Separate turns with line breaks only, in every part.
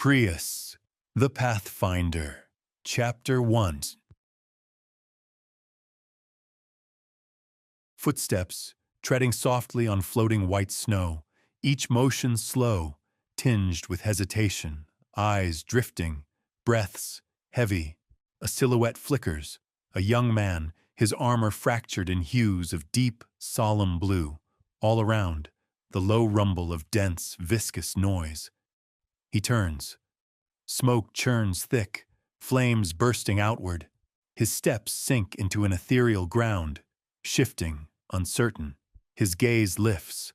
Prius, the Pathfinder, Chapter 1. Footsteps, treading softly on floating white snow, each motion slow, tinged with hesitation, eyes drifting, breaths heavy. A silhouette flickers, a young man, his armor fractured in hues of deep, solemn blue. All around, the low rumble of dense, viscous noise. He turns. Smoke churns thick, flames bursting outward. His steps sink into an ethereal ground, shifting, uncertain. His gaze lifts.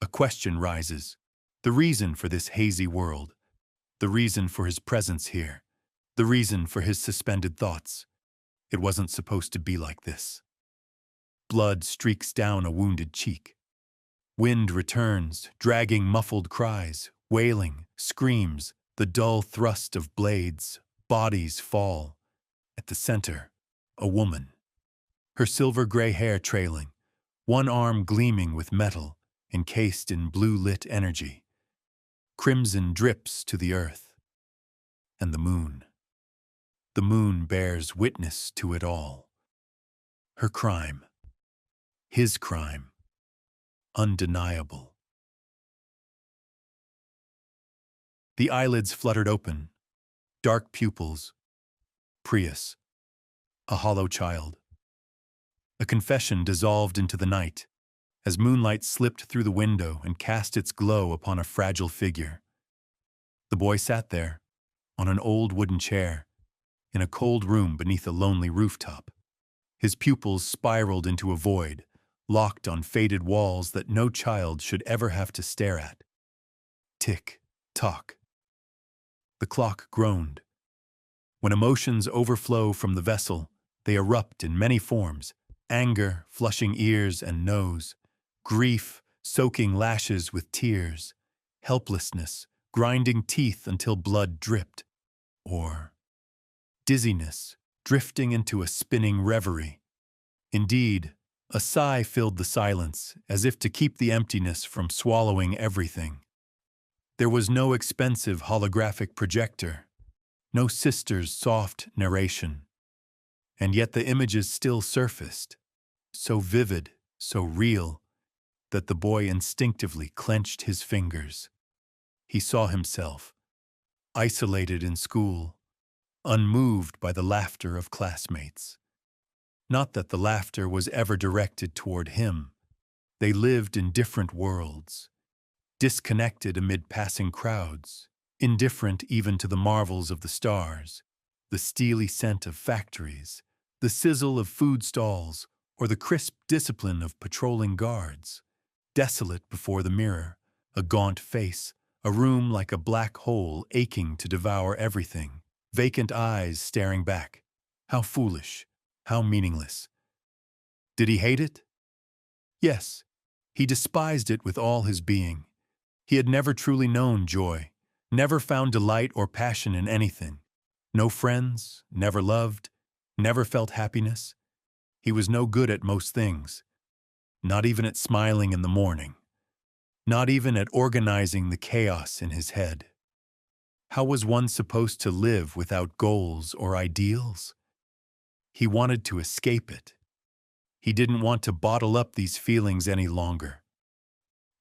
A question rises. The reason for this hazy world. The reason for his presence here. The reason for his suspended thoughts. It wasn't supposed to be like this. Blood streaks down a wounded cheek. Wind returns, dragging muffled cries, wailing, screams, the dull thrust of blades, bodies fall. At the center, a woman. Her silver-gray hair trailing, one arm gleaming with metal, encased in blue-lit energy. Crimson drips to the earth. And the moon. The moon bears witness to it all. Her crime. His crime. Undeniable. The eyelids fluttered open. Dark pupils. Prius. A hollow child. A confession dissolved into the night, as moonlight slipped through the window and cast its glow upon a fragile figure. The boy sat there, on an old wooden chair, in a cold room beneath a lonely rooftop. His pupils spiraled into a void, locked on faded walls that no child should ever have to stare at. Tick, tock. The clock groaned. When emotions overflow from the vessel, they erupt in many forms: anger flushing ears and nose, grief soaking lashes with tears, helplessness grinding teeth until blood dripped, or dizziness drifting into a spinning reverie. Indeed, a sigh filled the silence, as if to keep the emptiness from swallowing everything. There was no expensive holographic projector, no sister's soft narration. And yet the images still surfaced, so vivid, so real, that the boy instinctively clenched his fingers. He saw himself, isolated in school, unmoved by the laughter of classmates. Not that the laughter was ever directed toward him. They lived in different worlds, disconnected amid passing crowds, indifferent even to the marvels of the stars, the steely scent of factories, the sizzle of food stalls, or the crisp discipline of patrolling guards. Desolate before the mirror, a gaunt face, a room like a black hole aching to devour everything, vacant eyes staring back. How foolish, how meaningless. Did he hate it? Yes, he despised it with all his being. He had never truly known joy, never found delight or passion in anything. No friends, never loved, never felt happiness. He was no good at most things, not even at smiling in the morning, not even at organizing the chaos in his head. How was one supposed to live without goals or ideals? He wanted to escape it. He didn't want to bottle up these feelings any longer.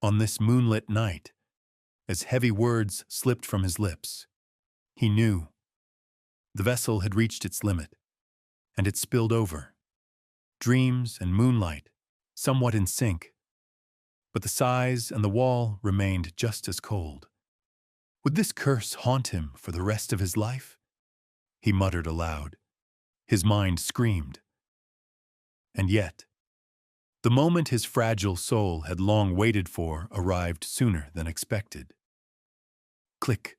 On this moonlit night, as heavy words slipped from his lips, he knew. The vessel had reached its limit, and it spilled over. Dreams and moonlight, somewhat in sync, but the sighs and the wall remained just as cold. Would this curse haunt him for the rest of his life? He muttered aloud. His mind screamed. And yet, the moment his fragile soul had long waited for arrived sooner than expected. Click.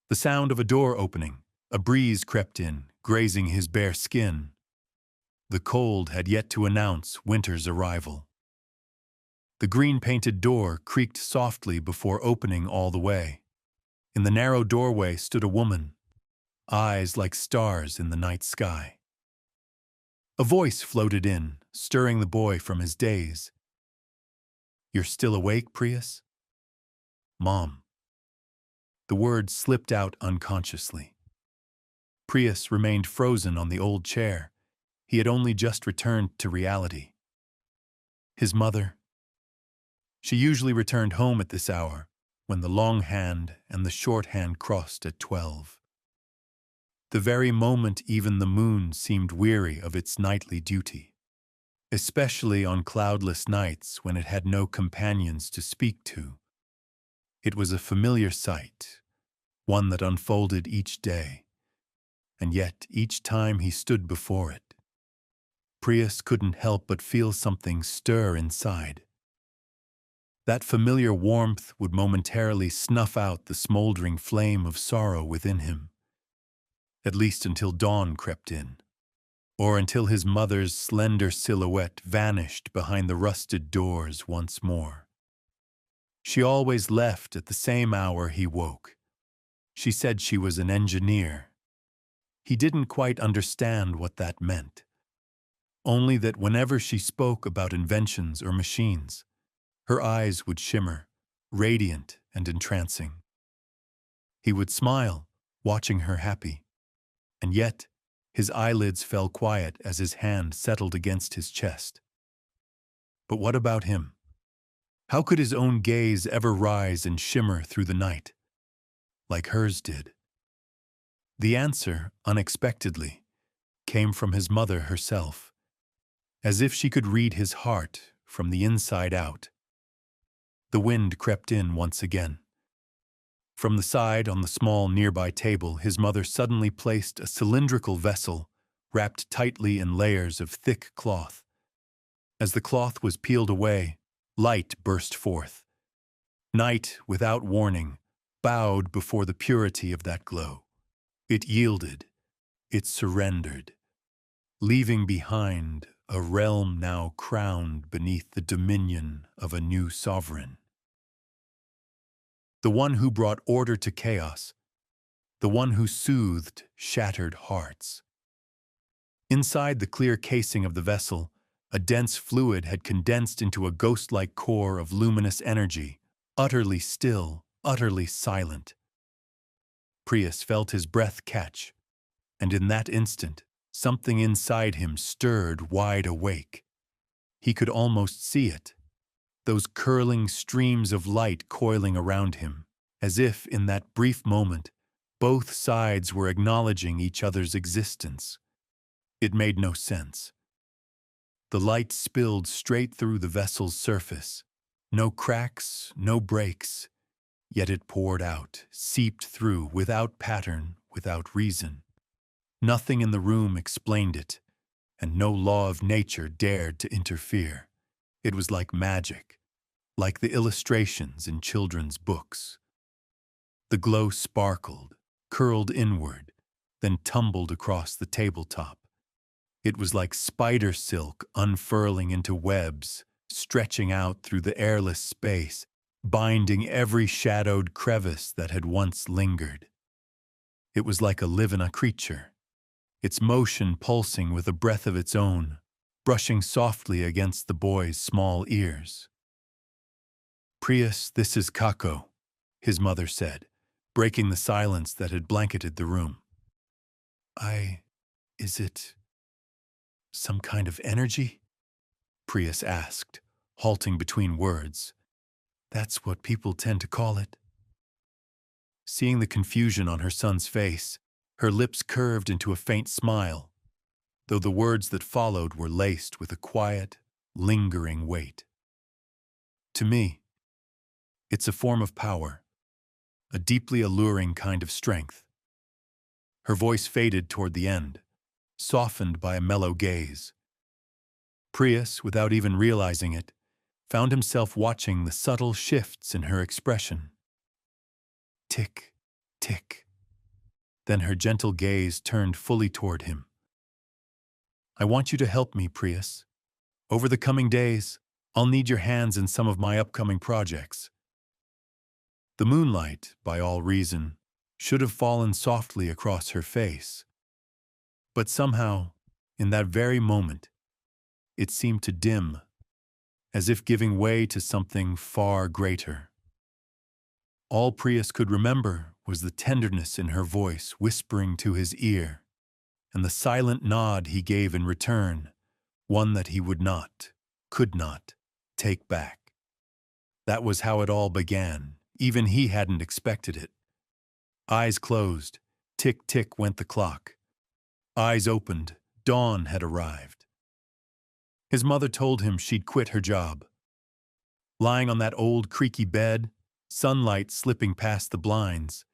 The sound of a door opening. A breeze crept in, grazing his bare skin. The cold had yet to announce winter's arrival. The green-painted door creaked softly before opening all the way. In the narrow doorway stood a woman, eyes like stars in the night sky. A voice floated in, stirring the boy from his daze. "You're still awake, Prius?" "Mom." The words slipped out unconsciously. Prius remained frozen on the old chair. He had only just returned to reality. His mother. She usually returned home at this hour, when the long hand and the short hand crossed at 12. The very moment even the moon seemed weary of its nightly duty, especially on cloudless nights when it had no companions to speak to. It was a familiar sight, one that unfolded each day, and yet each time he stood before it, Prius couldn't help but feel something stir inside. That familiar warmth would momentarily snuff out the smoldering flame of sorrow within him, at least until dawn crept in, or until his mother's slender silhouette vanished behind the rusted doors once more. She always left at the same hour he woke. She said she was an engineer. He didn't quite understand what that meant, only that whenever she spoke about inventions or machines, her eyes would shimmer, radiant and entrancing. He would smile, watching her happy, and yet his eyelids fell quiet as his hand settled against his chest. But what about him? How could his own gaze ever rise and shimmer through the night, like hers did? The answer, unexpectedly, came from his mother herself, as if she could read his heart from the inside out. The wind crept in once again. From the side on the small nearby table, his mother suddenly placed a cylindrical vessel wrapped tightly in layers of thick cloth. As the cloth was peeled away, light burst forth. Night, without warning, bowed before the purity of that glow. It yielded, it surrendered, leaving behind a realm now crowned beneath the dominion of a new sovereign. The one who brought order to chaos, the one who soothed shattered hearts. Inside the clear casing of the vessel, a dense fluid had condensed into a ghost-like core of luminous energy, utterly still, utterly silent. Prius felt his breath catch, and in that instant, something inside him stirred wide awake. He could almost see it, those curling streams of light coiling around him, as if, in that brief moment, both sides were acknowledging each other's existence. It made no sense. The light spilled straight through the vessel's surface. No cracks, no breaks, yet it poured out, seeped through, without pattern, without reason. Nothing in the room explained it, and no law of nature dared to interfere. It was like magic, like the illustrations in children's books. The glow sparkled, curled inward, then tumbled across the tabletop. It was like spider silk unfurling into webs, stretching out through the airless space, binding every shadowed crevice that had once lingered. It was like a living creature, its motion pulsing with a breath of its own, brushing softly against the boy's small ears. "Prius, this is Kako," his mother said, breaking the silence that had blanketed the room. Is it some kind of energy?" Prius asked, halting between words. "That's what people tend to call it." Seeing the confusion on her son's face, her lips curved into a faint smile, though the words that followed were laced with a quiet, lingering weight. "To me, it's a form of power, a deeply alluring kind of strength." Her voice faded toward the end, softened by a mellow gaze. Prius, without even realizing it, found himself watching the subtle shifts in her expression. Tick, tick. Then her gentle gaze turned fully toward him. "I want you to help me, Prius. Over the coming days, I'll need your hands in some of my upcoming projects." The moonlight, by all reason, should have fallen softly across her face. But somehow, in that very moment, it seemed to dim, as if giving way to something far greater. All Prius could remember was the tenderness in her voice whispering to his ear, and the silent nod he gave in return, one that he would not, could not, take back. That was how it all began. Even he hadn't expected it. Eyes closed, tick-tick went the clock. Eyes opened, dawn had arrived. His mother told him she'd quit her job. Lying on that old creaky bed, sunlight slipping past the blinds,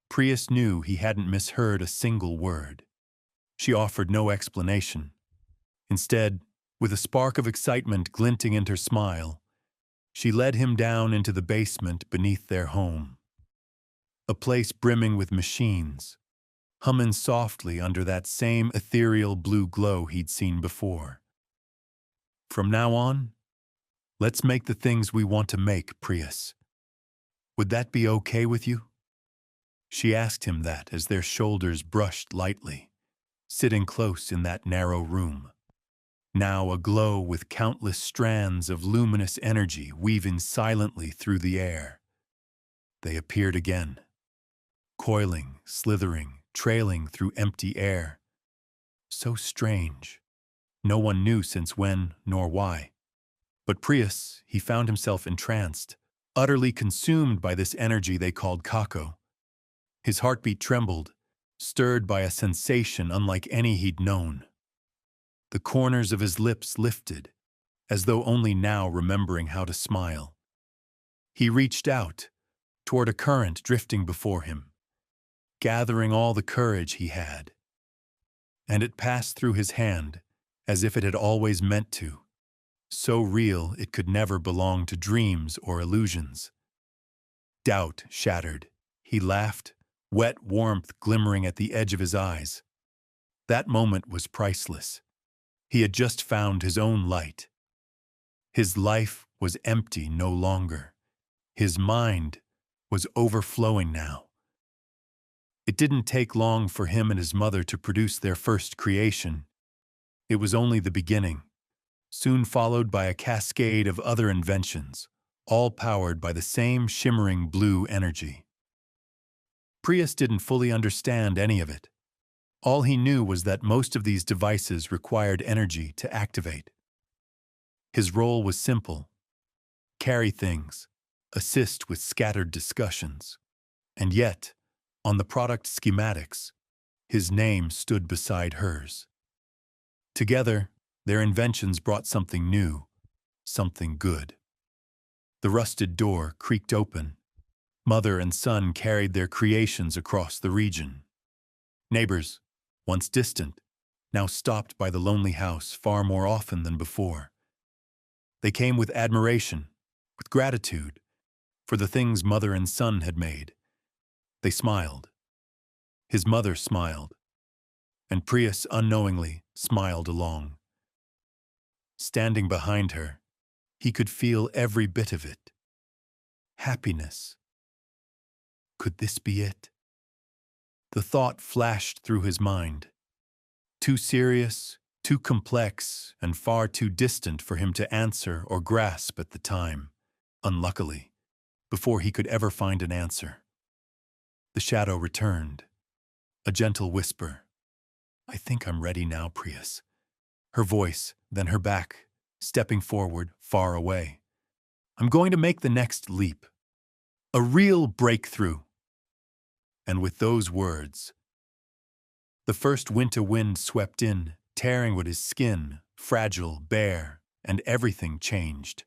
Prius knew he hadn't misheard a single word. She offered no explanation. Instead, with a spark of excitement glinting in her smile, she led him down into the basement beneath their home. A place brimming with machines, humming softly under that same ethereal blue glow he'd seen before. From now on, let's make the things we want to make, Prius. Would that be okay with you? She asked him that as their shoulders brushed lightly, sitting close in that narrow room, now aglow with countless strands of luminous energy weaving silently through the air. They appeared again, coiling, slithering, trailing through empty air. So strange. No one knew since when nor why. But Prius, he found himself entranced, utterly consumed by this energy they called Kako. His heartbeat trembled, stirred by a sensation unlike any he'd known. The corners of his lips lifted, as though only now remembering how to smile. He reached out, toward a current drifting before him, gathering all the courage he had. And it passed through his hand, as if it had always meant to, so real it could never belong to dreams or illusions. Doubt shattered. He laughed, wet warmth glimmering at the edge of his eyes. That moment was priceless. He had just found his own light. His life was empty no longer. His mind was overflowing now. It didn't take long for him and his mother to produce their first creation. It was only the beginning, soon followed by a cascade of other inventions, all powered by the same shimmering blue energy. Prius didn't fully understand any of it. All he knew was that most of these devices required energy to activate. His role was simple: carry things, assist with scattered discussions. And yet, on the product schematics, his name stood beside hers. Together, their inventions brought something new, something good. The rusted door creaked open. Mother and son carried their creations across the region. Neighbors, once distant, now stopped by the lonely house far more often than before. They came with admiration, with gratitude, for the things mother and son had made. They smiled. His mother smiled, and Prius unknowingly smiled along. Standing behind her, he could feel every bit of it. Happiness. Could this be it? The thought flashed through his mind. Too serious, too complex, and far too distant for him to answer or grasp at the time, unluckily, before he could ever find an answer. The shadow returned, a gentle whisper. "I think I'm ready now, Prius." Her voice, then her back, stepping forward, far away. "I'm going to make the next leap. A real breakthrough." And with those words, the first winter wind swept in, tearing at his skin, fragile, bare, and everything changed.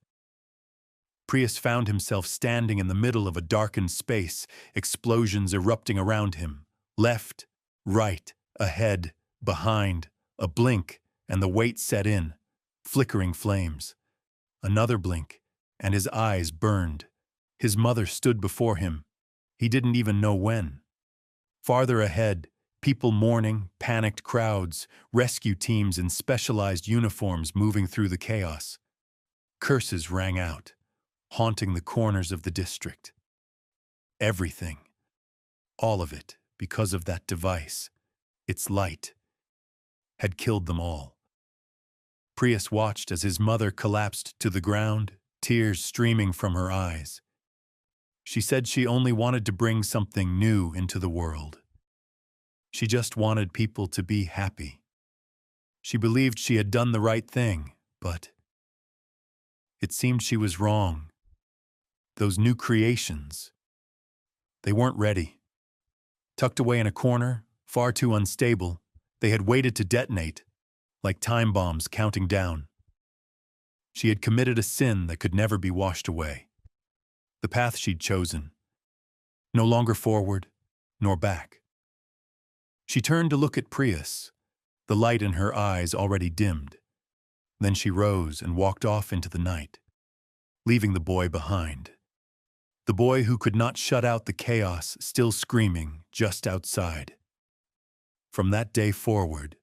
Prius found himself standing in the middle of a darkened space, explosions erupting around him. Left, right, ahead, behind, a blink, and the weight set in, flickering flames. Another blink, and his eyes burned. His mother stood before him. He didn't even know when. Farther ahead, people mourning, panicked crowds, rescue teams in specialized uniforms moving through the chaos. Curses rang out, haunting the corners of the district. Everything, all of it, because of that device, its light, had killed them all. Prius watched as his mother collapsed to the ground, tears streaming from her eyes. She said she only wanted to bring something new into the world. She just wanted people to be happy. She believed she had done the right thing, but it seemed she was wrong. Those new creations, they weren't ready. Tucked away in a corner, far too unstable, they had waited to detonate, like time bombs counting down. She had committed a sin that could never be washed away. The path she'd chosen, no longer forward nor back. She turned to look at Prius, the light in her eyes already dimmed. Then she rose and walked off into the night, leaving the boy behind. The boy who could not shut out the chaos still screaming just outside. From that day forward,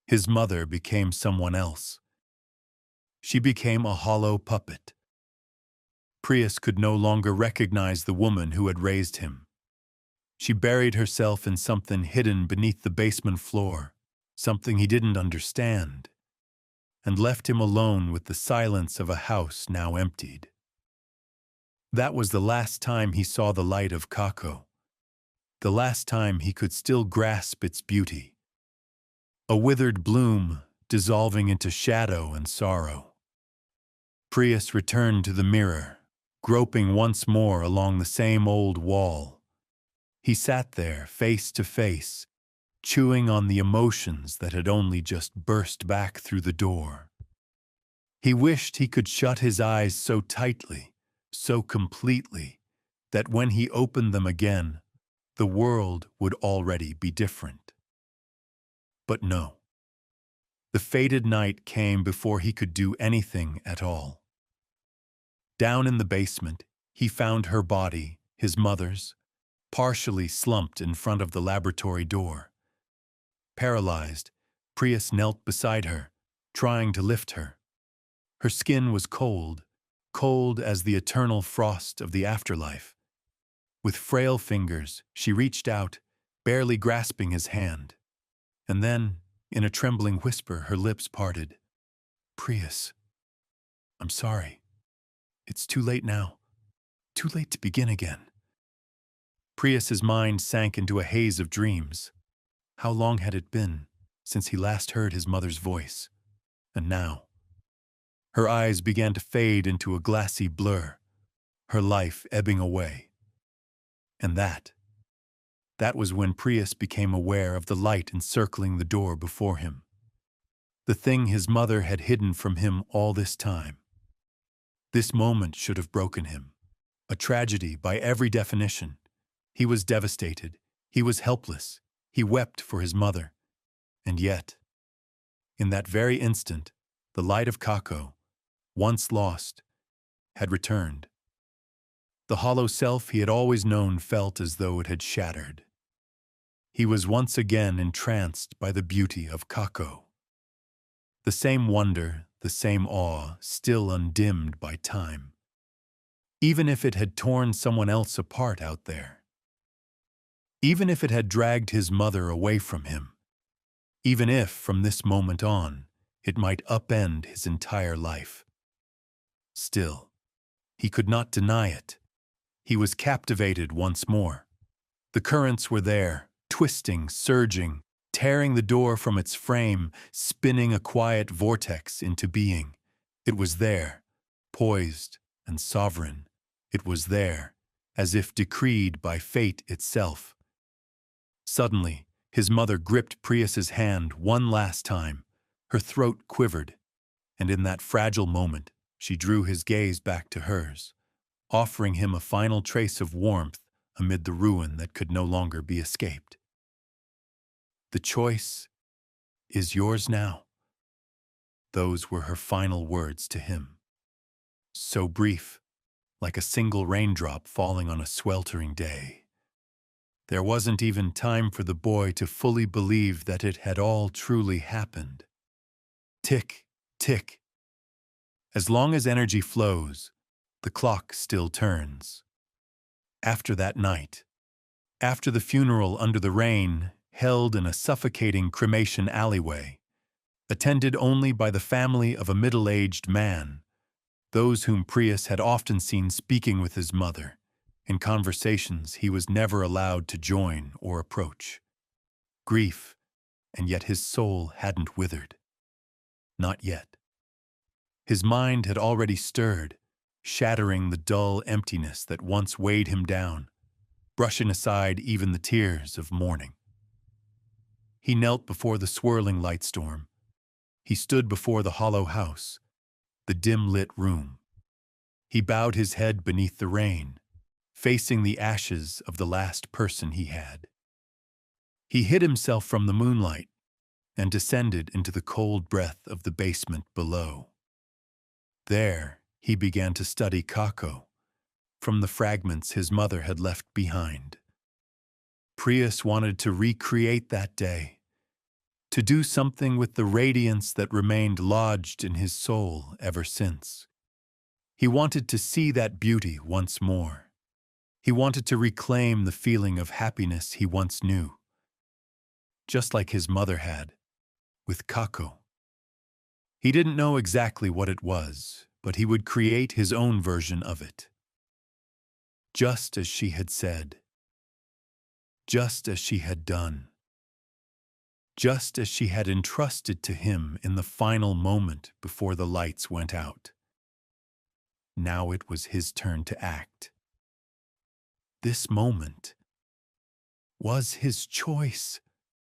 his mother became someone else. She became a hollow puppet. Prius could no longer recognize the woman who had raised him. She buried herself in something hidden beneath the basement floor, something he didn't understand, and left him alone with the silence of a house now emptied. That was the last time he saw the light of Kako, the last time he could still grasp its beauty. A withered bloom dissolving into shadow and sorrow. Prius returned to the mirror, groping once more along the same old wall. He sat there, face to face, chewing on the emotions that had only just burst back through the door. He wished he could shut his eyes so tightly, so completely, that when he opened them again, the world would already be different. But no. The fated night came before he could do anything at all. Down in the basement, he found her body, his mother's, partially slumped in front of the laboratory door. Paralyzed, Prius knelt beside her, trying to lift her. Her skin was cold, cold as the eternal frost of the afterlife. With frail fingers, she reached out, barely grasping his hand. And then, in a trembling whisper, her lips parted. "Prius, I'm sorry. It's too late now. Too late to begin again." Prius's mind sank into a haze of dreams. How long had it been since he last heard his mother's voice? And now, her eyes began to fade into a glassy blur, her life ebbing away. And that was when Prius became aware of the light encircling the door before him. The thing his mother had hidden from him all this time. This moment should have broken him. A tragedy by every definition. He was devastated. He was helpless. He wept for his mother. And yet, in that very instant, the light of Kako, once lost, had returned. The hollow self he had always known felt as though it had shattered. He was once again entranced by the beauty of Kako. The same wonder, the same awe, still undimmed by time. Even if it had torn someone else apart out there. Even if it had dragged his mother away from him. Even if, from this moment on, it might upend his entire life. Still, he could not deny it. He was captivated once more. The currents were there, twisting, surging, tearing the door from its frame, spinning a quiet vortex into being. It was there, poised and sovereign. It was there, as if decreed by fate itself. Suddenly, his mother gripped Prius's hand one last time. Her throat quivered, and in that fragile moment, she drew his gaze back to hers, offering him a final trace of warmth amid the ruin that could no longer be escaped. "The choice is yours now." Those were her final words to him. So brief, like a single raindrop falling on a sweltering day. There wasn't even time for the boy to fully believe that it had all truly happened. Tick, tick. As long as energy flows, the clock still turns. After that night, after the funeral under the rain, held in a suffocating cremation alleyway, attended only by the family of a middle-aged man, those whom Prius had often seen speaking with his mother, in conversations he was never allowed to join or approach. Grief, and yet his soul hadn't withered. Not yet. His mind had already stirred, shattering the dull emptiness that once weighed him down, brushing aside even the tears of mourning. He knelt before the swirling light storm. He stood before the hollow house, the dim-lit room. He bowed his head beneath the rain, facing the ashes of the last person he had. He hid himself from the moonlight and descended into the cold breath of the basement below. There, he began to study Kako, from the fragments his mother had left behind. Prius wanted to recreate that day, to do something with the radiance that remained lodged in his soul ever since. He wanted to see that beauty once more. He wanted to reclaim the feeling of happiness he once knew, just like his mother had, with Kako. He didn't know exactly what it was, but he would create his own version of it. Just as she had said. Just as she had done. Just as she had entrusted to him in the final moment before the lights went out. Now it was his turn to act. This moment was his choice.